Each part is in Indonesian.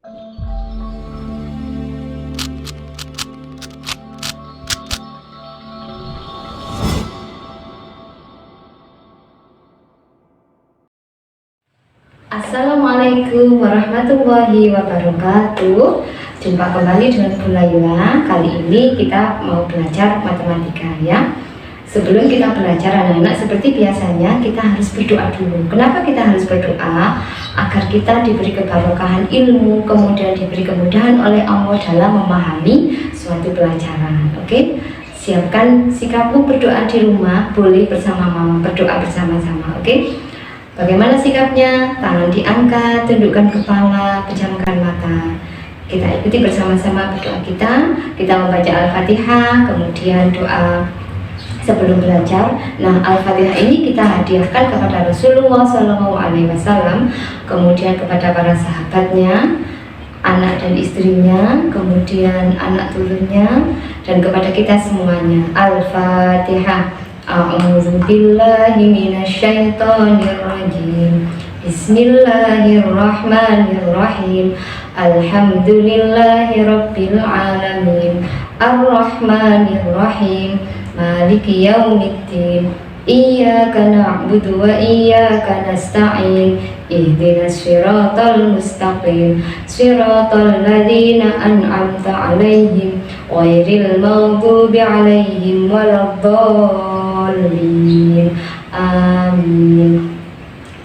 Assalamualaikum warahmatullahi wabarakatuh. Jumpa kembali dengan Bu Layla. Kali ini kita mau belajar matematika ya. Sebelum kita belajar anak-anak, seperti biasanya kita harus berdoa dulu. Kenapa kita harus berdoa? Agar kita diberi keberkahan ilmu, kemudian diberi kemudahan oleh Allah dalam memahami suatu pelajaran. Oke? Siapkan sikapmu berdoa di rumah, boleh bersama mama berdoa bersama-sama. Oke? Bagaimana sikapnya? Tangan diangkat, tundukkan kepala, pejamkan mata. Kita ikuti bersama-sama berdoa kita. Kita membaca Al-Fatihah, kemudian doa sebelum belajar. Nah, Al-Fatihah ini kita hadiahkan kepada Rasulullah SAW, kemudian kepada para sahabatnya, anak dan istrinya, kemudian anak turunnya, dan kepada kita semuanya. Al-Fatihah. A'udzu billahi minasyaitonir rajim. Bismillahirrahmanirrahim. Alhamdulillahi rabbil alamin. Arrahmanirrahim. Maliki yaumiddin. Iyyaka na'budu wa iyyaka nasta'in. Ihdinas siratal mustaqim. Siratal ladzina an'amta 'alaihim ghairil maghdubi 'alaihim waladdallin. Amin.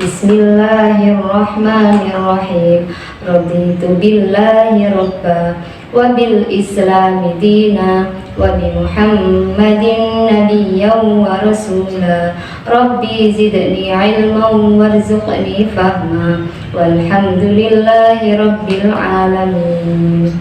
Bismillahirrahmanirrahim. Raditu billahi rabba wa bil islami dina wa bi Muhammadin nabiyyan wa rasula. Rabbi zidni ilman warzuqni fahma. Walhamdulillahi rabbil alamin.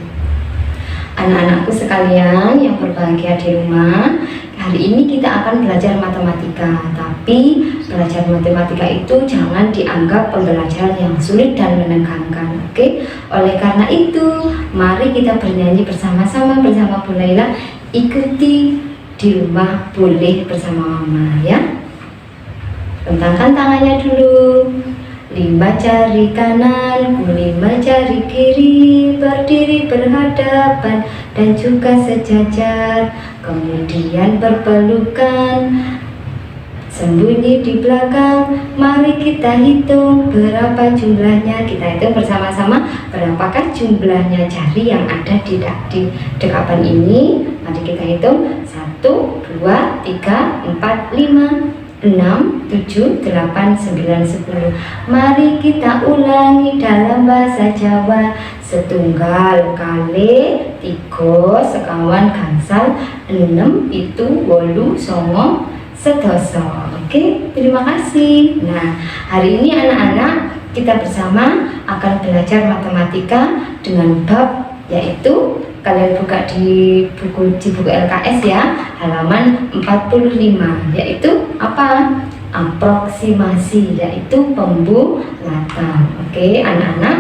Anak-anakku sekalian yang berbahagia di rumah, hari ini kita akan belajar matematika. Tapi belajar matematika itu jangan dianggap pembelajaran yang sulit dan menegangkan. Oke? Oleh karena itu, mari kita bernyanyi bersama-sama bersama Bu Layla. Ikuti di rumah, boleh bersama mama ya. Bentangkan tangannya dulu. 5 jari kanan, 5 jari kiri, berdiri berhadapan dan juga sejajar, kemudian berpelukan, sembunyi di belakang. Mari kita hitung berapa jumlahnya. Kita hitung bersama-sama berapakah jumlahnya jari yang ada di dekapan ini. Mari kita hitung 1, 2, 3, 4, 5, 6, 7, 8, 9, 10. Mari kita ulangi dalam bahasa Jawa. Setunggal kali 3 sekawan gangsal 6 pitu 8 9 sedoso. Oke, terima kasih. Nah, hari ini anak-anak kita bersama akan belajar matematika dengan bab, yaitu kalian buka di buku LKS ya, halaman 45, yaitu apa? Aproksimasi, yaitu pembulatan. Oke, anak-anak,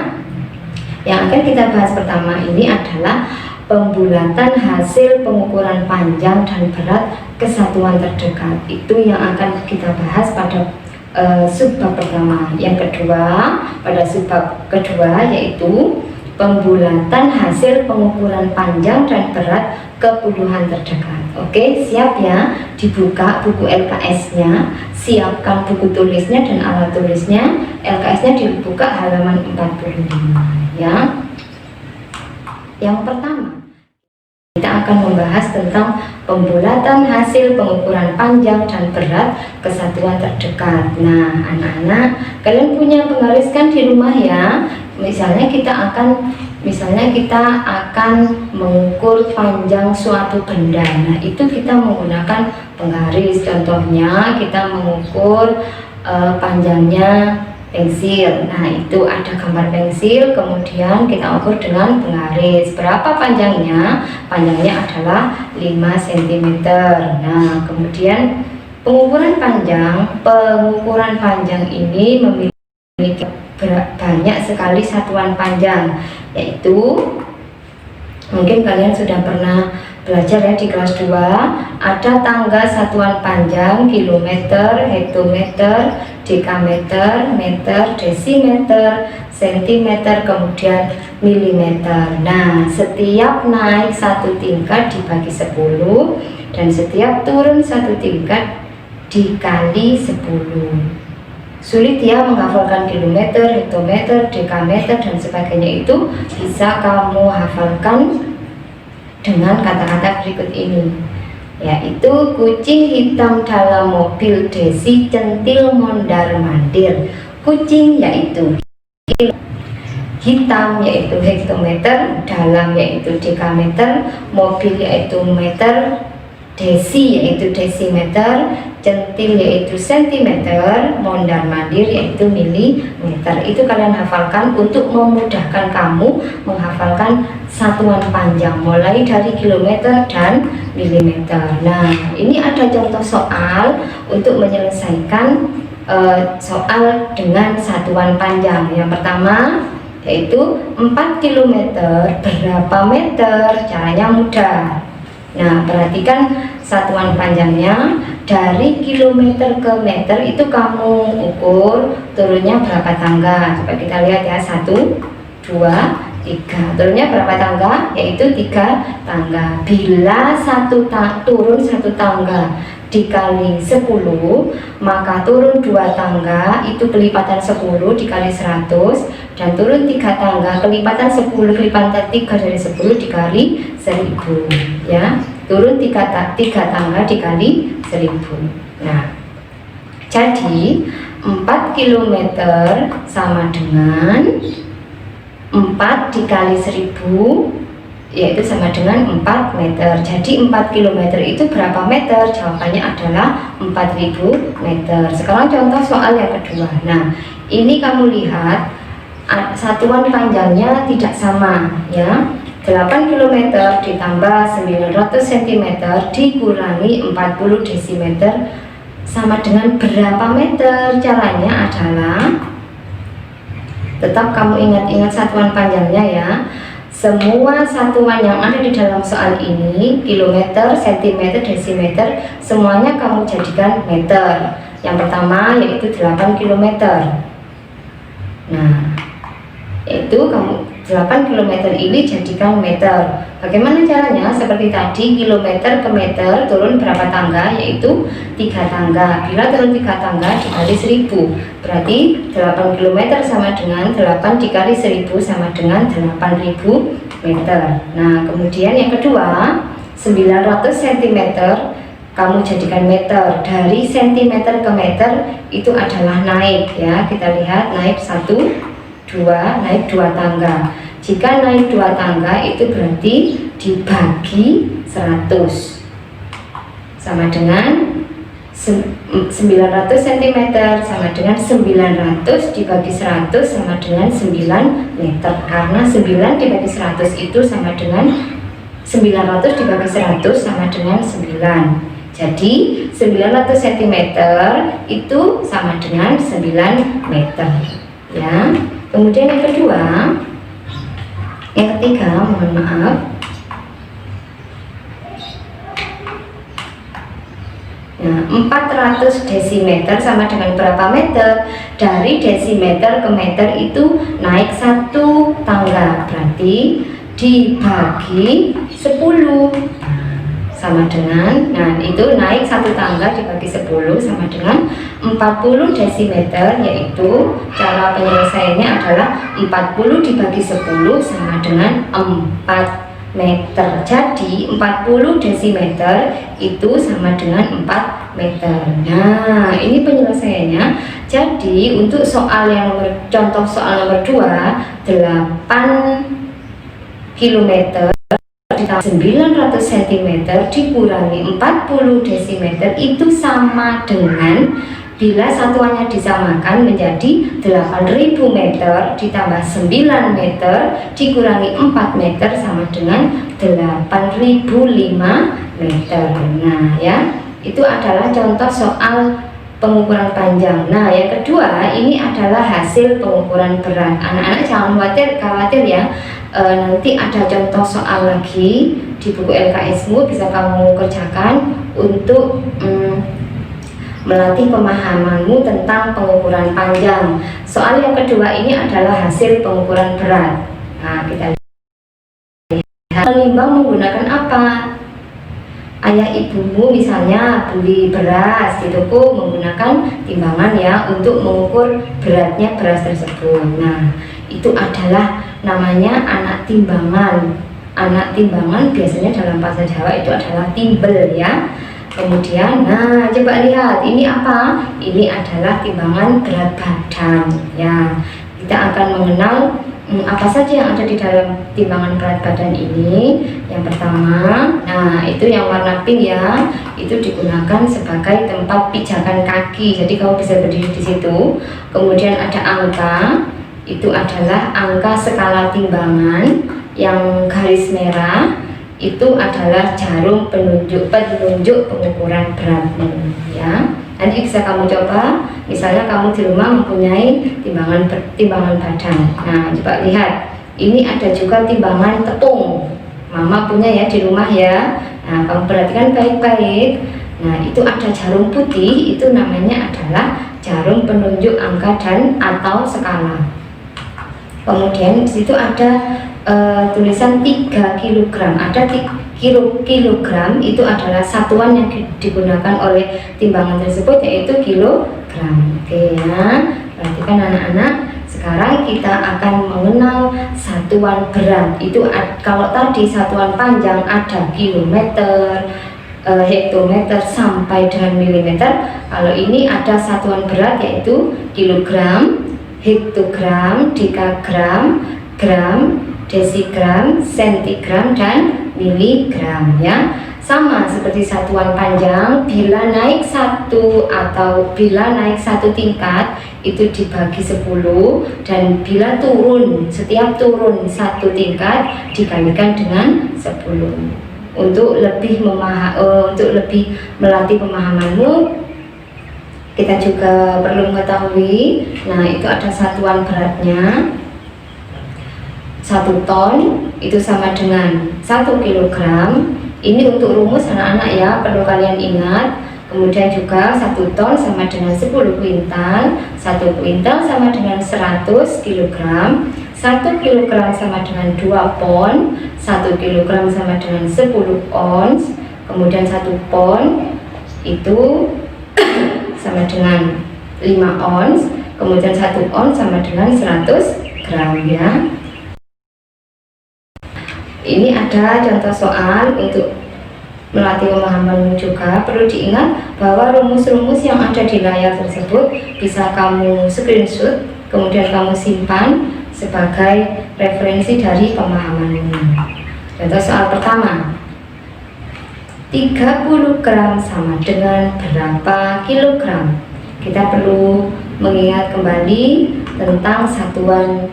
yang akan kita bahas pertama ini adalah pembulatan hasil pengukuran panjang dan berat kesatuan terdekat. Itu yang akan kita bahas pada subbab pertama. Yang kedua, pada subbab kedua, yaitu pembulatan hasil pengukuran panjang dan berat kepuluhan terdekat. Oke, siap ya? Dibuka buku LKS-nya, siapkan buku tulisnya dan alat tulisnya. LKS-nya dibuka halaman 45 ya. Yang pertama, kita akan membahas tentang pembulatan hasil pengukuran panjang dan berat kesatuan terdekat. Nah, anak-anak, kalian punya penggaris kan di rumah ya? Misalnya kita akan mengukur panjang suatu benda. Nah, itu kita menggunakan penggaris. Contohnya kita mengukur panjangnya pensil. Nah, itu ada gambar pensil, kemudian kita ukur dengan penggaris. Berapa panjangnya? Panjangnya adalah 5 cm. Nah, kemudian pengukuran panjang ini memiliki banyak sekali satuan panjang, yaitu mungkin kalian sudah pernah belajar ya di kelas 2, ada tangga satuan panjang kilometer, hektometer, dekameter, meter, desimeter, sentimeter, kemudian milimeter. Nah, setiap naik satu tingkat dibagi 10 dan setiap turun satu tingkat dikali 10. Sulit ya menghafalkan kilometer, hektometer, dekameter dan sebagainya, itu bisa kamu hafalkan dengan kata-kata berikut ini, yaitu kucing hitam dalam mobil, desi centil mondar mandir. Kucing yaitu hitam yaitu hektometer, dalam yaitu dekameter, mobil yaitu meter, desi yaitu desimeter, centil yaitu sentimeter, mondar mandir yaitu milimeter. Itu kalian hafalkan untuk memudahkan kamu menghafalkan satuan panjang mulai dari kilometer dan milimeter. Nah, ini ada contoh soal untuk menyelesaikan soal dengan satuan panjang. Yang pertama yaitu 4 km berapa meter? Caranya mudah. Nah, perhatikan satuan panjangnya dari kilometer ke meter itu kamu ukur turunnya berapa tangga. Coba kita lihat ya, 1, 2, 3. Turunnya berapa tangga? Yaitu 3 tangga. Bila turun satu tangga dikali 10, maka turun 2 tangga itu kelipatan 10 dikali 100, dan turun 3 tangga kelipatan 10 kelipatan 3 dari 10 dikali 1000 ya. Turun 3 tangga dikali 1000. Nah, jadi 4 km sama dengan 4 dikali 1000, yaitu sama dengan 4 meter. Jadi 4 km itu berapa meter? Jawabannya adalah 4000 meter. Sekarang contoh soal yang kedua. Nah, ini kamu lihat satuan panjangnya tidak sama ya. 8 km ditambah 900 cm dikurangi 40 desimeter sama dengan berapa meter? Caranya adalah tetap kamu ingat-ingat satuan panjangnya ya. Semua satuan yang ada di dalam soal ini, kilometer, sentimeter, desimeter, semuanya kamu jadikan meter. Yang pertama yaitu 8 km. Nah, yaitu kamu 8 km ini jadikan meter. Bagaimana caranya? Seperti tadi, kilometer ke meter turun berapa tangga? Yaitu 3 tangga. Bila turun 3 tangga dikali 1000, berarti 8 km sama dengan 8 dikali 1000 sama dengan 8000 meter. Nah, kemudian yang kedua, 900 cm kamu jadikan meter. Dari sentimeter ke meter itu adalah naik ya. Kita lihat naik 1, 2, naik 2 tangga. Jika naik 2 tangga itu berarti dibagi 100 sama dengan 900 cm sama dengan 900 dibagi 100 sama dengan 9 meter. Karena 9 dibagi 100 itu sama dengan 900 dibagi 100 sama dengan 9. Jadi 900 cm itu sama dengan 9 meter ya. Kemudian yang kedua, yang ketiga, mohon maaf, nah, 400 desimeter sama dengan berapa meter? Dari desimeter ke meter itu naik 1 tangga, berarti dibagi 10 sama dengan, nah itu naik 1 tangga dibagi 10 sama dengan 40 desimeter, yaitu cara penyelesaiannya adalah 40 dibagi 10 sama dengan 4 meter. Jadi 40 desimeter itu sama dengan 4 meter. Nah, ini penyelesaiannya. Jadi untuk soal yang contoh soal nomor 2, 8 km ditambah 900 cm dikurangi 40 desimeter itu sama dengan, bila satuannya disamakan menjadi 8000 meter ditambah 9 meter dikurangi 4 meter sama dengan 8005 meter. Nah ya, itu adalah contoh soal pengukuran panjang. Nah yang kedua, ini adalah hasil pengukuran berat. Anak-anak jangan khawatir ya, nanti ada contoh soal lagi di buku LKS-mu bisa kamu kerjakan untuk melatih pemahamanmu tentang pengukuran panjang. Soal yang kedua ini adalah hasil pengukuran berat. Nah, kita lihat menimbang menggunakan apa. Ayah ibumu misalnya beli beras di toko menggunakan timbangan ya untuk mengukur beratnya beras tersebut. Nah, itu adalah namanya anak timbangan. Anak timbangan biasanya dalam bahasa Jawa itu adalah timbel ya. Kemudian, nah coba lihat ini apa? Ini adalah timbangan berat badan ya. Kita akan mengenal apa saja yang ada di dalam timbangan berat badan ini. Yang pertama, nah itu yang warna pink ya, itu digunakan sebagai tempat pijakan kaki, jadi kamu bisa berdiri di situ. Kemudian ada angka, itu adalah angka skala timbangan. Yang garis merah itu adalah jarum penunjuk pengukuran beratmu ya. Nanti bisa kamu coba, misalnya kamu di rumah mempunyai timbangan badan. Nah, coba lihat, ini ada juga timbangan tepung. Mama punya ya di rumah ya. Nah, kamu perhatikan baik-baik. Nah, itu ada jarum putih, itu namanya adalah jarum penunjuk angka dan atau skala. Kemudian di situ ada tulisan 3 kg. Ada kilogram itu adalah satuan yang digunakan oleh timbangan tersebut, yaitu kilogram. Oke ya, perhatikan anak-anak. Sekarang kita akan mengenal satuan berat. Itu kalau tadi satuan panjang ada kilometer, hektometer sampai dengan milimeter. Kalau ini ada satuan berat yaitu kilogram, hektogram, dekagram, gram, desigram, sentigram, dan miligram ya. Sama seperti satuan panjang, bila naik satu tingkat itu dibagi 10, dan bila setiap turun satu tingkat dikalikan dengan 10. Untuk lebih melatih pemahamanmu, kita juga perlu mengetahui, nah itu ada satuan beratnya. 1 ton itu sama dengan 1 kilogram. Ini untuk rumus anak-anak ya, perlu kalian ingat. Kemudian juga 1 ton sama dengan 10 kuintal, 1 kuintal sama dengan 100 kilogram, 1 kilogram sama dengan 2 pon, 1 kilogram sama dengan 10 ons, kemudian 1 pon itu sama dengan 5 ons, kemudian 1 ons sama dengan 100 gram ya. Ini ada contoh soal untuk melatih pemahaman juga. Perlu diingat bahwa rumus-rumus yang ada di layar tersebut bisa kamu screenshot, kemudian kamu simpan sebagai referensi dari pemahamanmu. Contoh soal pertama, 30 gram sama dengan berapa kilogram? Kita perlu mengingat kembali tentang satuan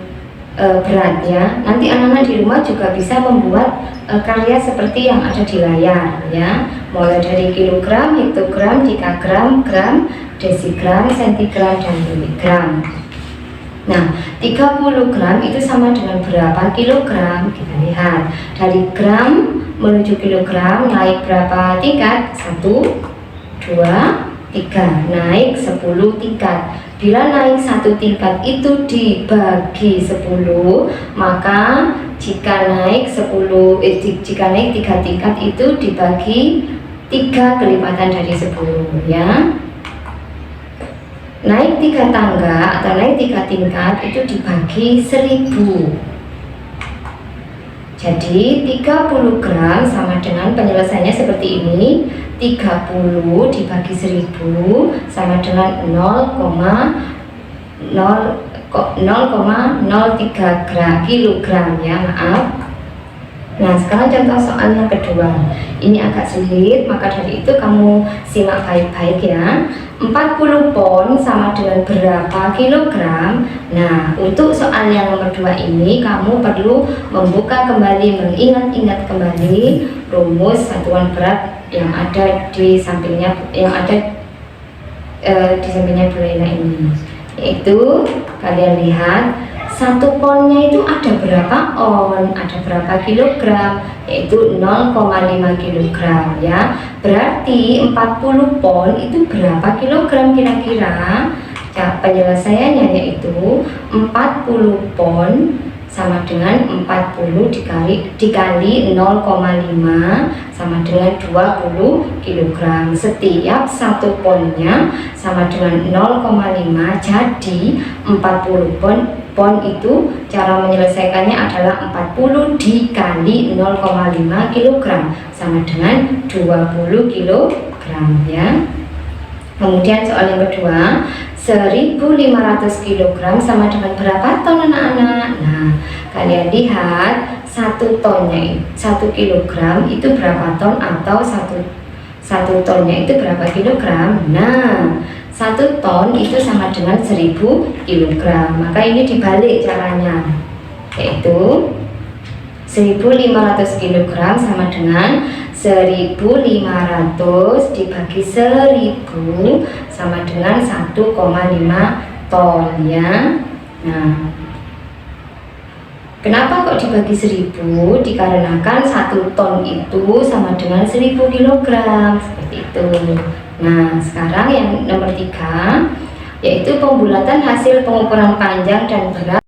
berat ya. Nanti anak-anak di rumah juga bisa membuat karya seperti yang ada di layar ya, mulai dari kilogram, hektogram, dekagram, gram, desigram, sentigram, dan miligram. Nah, 30 gram itu sama dengan berapa kilogram? Kita lihat dari gram menuju kilogram naik berapa tingkat? 1, 2, 3, naik 10 tingkat. Bila naik 1 tingkat itu dibagi 10, maka jika naik 3 tingkat itu dibagi 3 kelipatan dari 10 ya. Naik 3 tangga atau naik 3 tingkat itu dibagi 1000. Jadi 30 gram sama dengan penyelesaiannya seperti ini. 30 dibagi 1000 sama dengan 0,03 kilogram ya, maaf. Nah, sekarang contoh soal yang kedua. Ini agak sulit, maka dari itu kamu simak baik-baik ya. 40 pon sama dengan berapa kilogram? Nah, untuk soal yang nomor 2 ini kamu perlu membuka kembali, mengingat-ingat kembali rumus satuan berat yang ada di sampingnya, Bu Laila ini. Yaitu kalian lihat Satu ponnya itu ada berapa on, ada berapa kilogram, yaitu 0,5 kilogram ya. Berarti 40 pon itu berapa kilogram kira-kira? Ya, penyelesaiannya yaitu 40 pon sama dengan 40 dikali 0,5 sama dengan 20 kg. Setiap satu ponnya sama dengan 0,5, jadi 40 pon itu cara menyelesaikannya adalah 40 dikali 0,5 kg sama dengan 20 kg ya. Kemudian soal yang kedua, 1.500 kg sama dengan berapa ton anak-anak? Nah, kalian lihat 1 tonnya 1 kilogram itu berapa ton, atau satu tonnya itu berapa kilogram? Nah, 1 ton itu sama dengan 1.000 kilogram. Maka ini dibalik caranya, yaitu 1.500 kg sama dengan 1.500 dibagi 1.000 sama dengan 1,5 ton ya. Nah, kenapa kok dibagi 1.000? Dikarenakan 1 ton itu sama dengan 1.000 kg, seperti itu. Nah, sekarang yang nomor 3, yaitu pembulatan hasil pengukuran panjang dan berat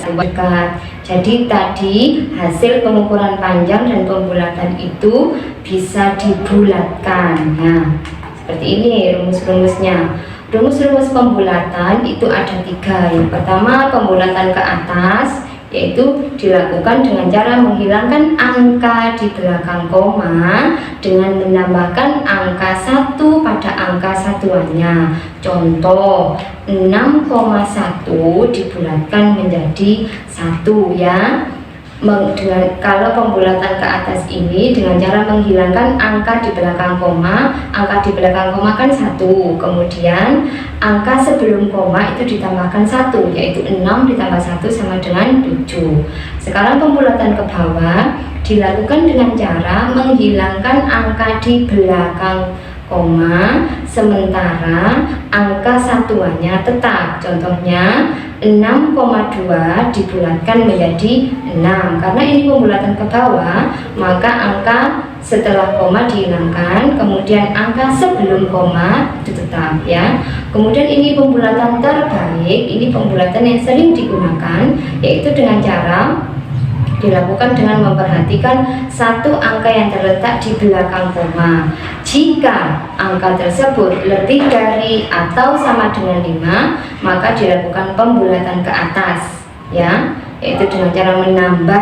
dekat. Jadi tadi hasil pengukuran panjang dan pembulatan itu bisa dibulatkan. Nah, seperti ini rumus-rumusnya. Rumus-rumus pembulatan itu ada 3. Yang pertama, pembulatan ke atas, yaitu dilakukan dengan cara menghilangkan angka di belakang koma dengan menambahkan angka 1 pada angka satuannya. Contoh, 6,1 dibulatkan menjadi 1 ya. Kalau pembulatan ke atas ini dengan cara menghilangkan angka di belakang koma, angka di belakang koma kan 1, kemudian angka sebelum koma itu ditambahkan 1, yaitu 6 ditambah 1 sama dengan 7. Sekarang pembulatan ke bawah dilakukan dengan cara menghilangkan angka di belakang koma, sementara angka satuannya tetap. Contohnya 6,2 dibulatkan menjadi 6. Karena ini pembulatan ke bawah, maka angka setelah koma dihilangkan, kemudian angka sebelum koma itu tetap ya. Kemudian ini pembulatan terbaik, ini pembulatan yang sering digunakan, yaitu dengan cara dilakukan dengan memperhatikan 1 angka yang terletak di belakang koma. Jika angka tersebut lebih dari atau sama dengan 5, maka dilakukan pembulatan ke atas ya, yaitu dengan cara menambah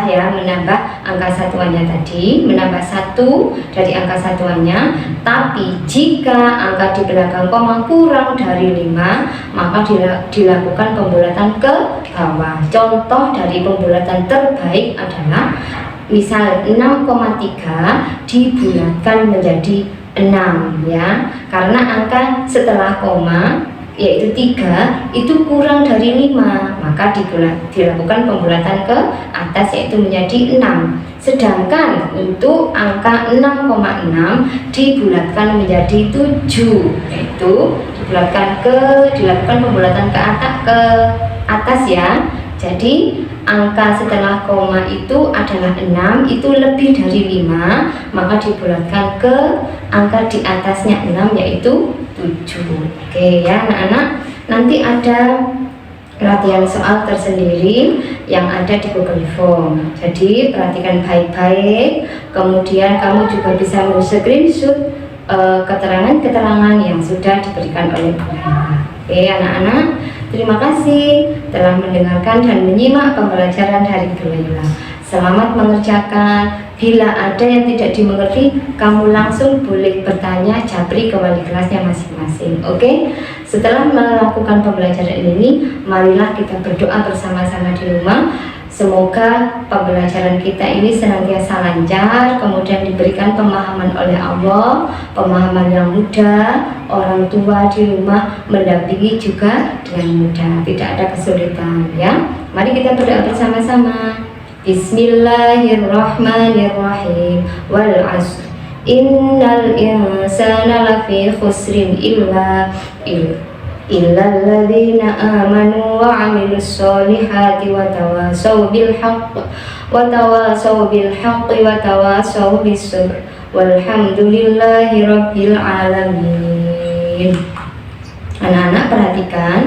angka satuannya tadi, menambah 1 dari angka satuannya. Tapi jika angka di belakang koma kurang dari 5, maka dilakukan pembulatan ke bawah. Contoh dari pembulatan terbaik adalah misal 6,3 dibulatkan menjadi 6 ya, karena angka setelah koma yaitu 3 itu kurang dari 5, maka dilakukan pembulatan ke atas yaitu menjadi 6. Sedangkan untuk angka 6,6 dibulatkan menjadi 7, yaitu dilakukan pembulatan ke atas ya. Jadi angka setelah koma itu adalah 6, itu lebih dari 5, maka dibulatkan ke angka di atasnya 6 yaitu 7. Oke ya anak-anak, nanti ada latihan soal tersendiri yang ada di Google Form. Jadi perhatikan baik-baik, kemudian kamu juga bisa men-screenshot keterangan-keterangan yang sudah diberikan oleh Bu Hera. Oke anak-anak, terima kasih telah mendengarkan dan menyimak pembelajaran dari Bu Hera. Selamat mengerjakan. Bila ada yang tidak dimengerti, kamu langsung boleh bertanya japri ke wali kelasnya masing-masing. Oke? Setelah melakukan pembelajaran ini, marilah kita berdoa bersama-sama di rumah. Semoga pembelajaran kita ini senantiasa lancar, kemudian diberikan pemahaman oleh Allah, pemahaman yang mudah, orang tua di rumah mendampingi juga dengan mudah, tidak ada kesulitan ya. Mari kita berdoa bersama-sama. Bismillahirrahmanirrahim. Wal 'ashr innal insana lafi khusrin illa illal ladzina amanu wa 'amilus solihati wa tawasaw bil haqq wa tawasaw bis sabr walhamdulillahi rabbil alamin. Anak-anak perhatikan,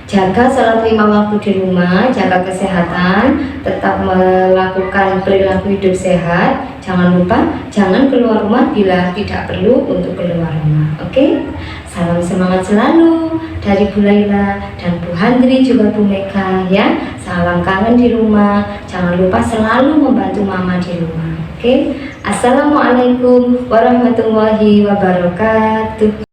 jaga salat 5 waktu di rumah, jaga kesehatan, tetap melakukan perilaku hidup sehat. Jangan lupa, jangan keluar rumah bila tidak perlu untuk keluar rumah. Oke? Salam semangat selalu dari Bu Laila dan Bu Handri juga Bu Mega ya. Salam kangen di rumah. Jangan lupa selalu membantu mama di rumah. Oke? Assalamualaikum warahmatullahi wabarakatuh.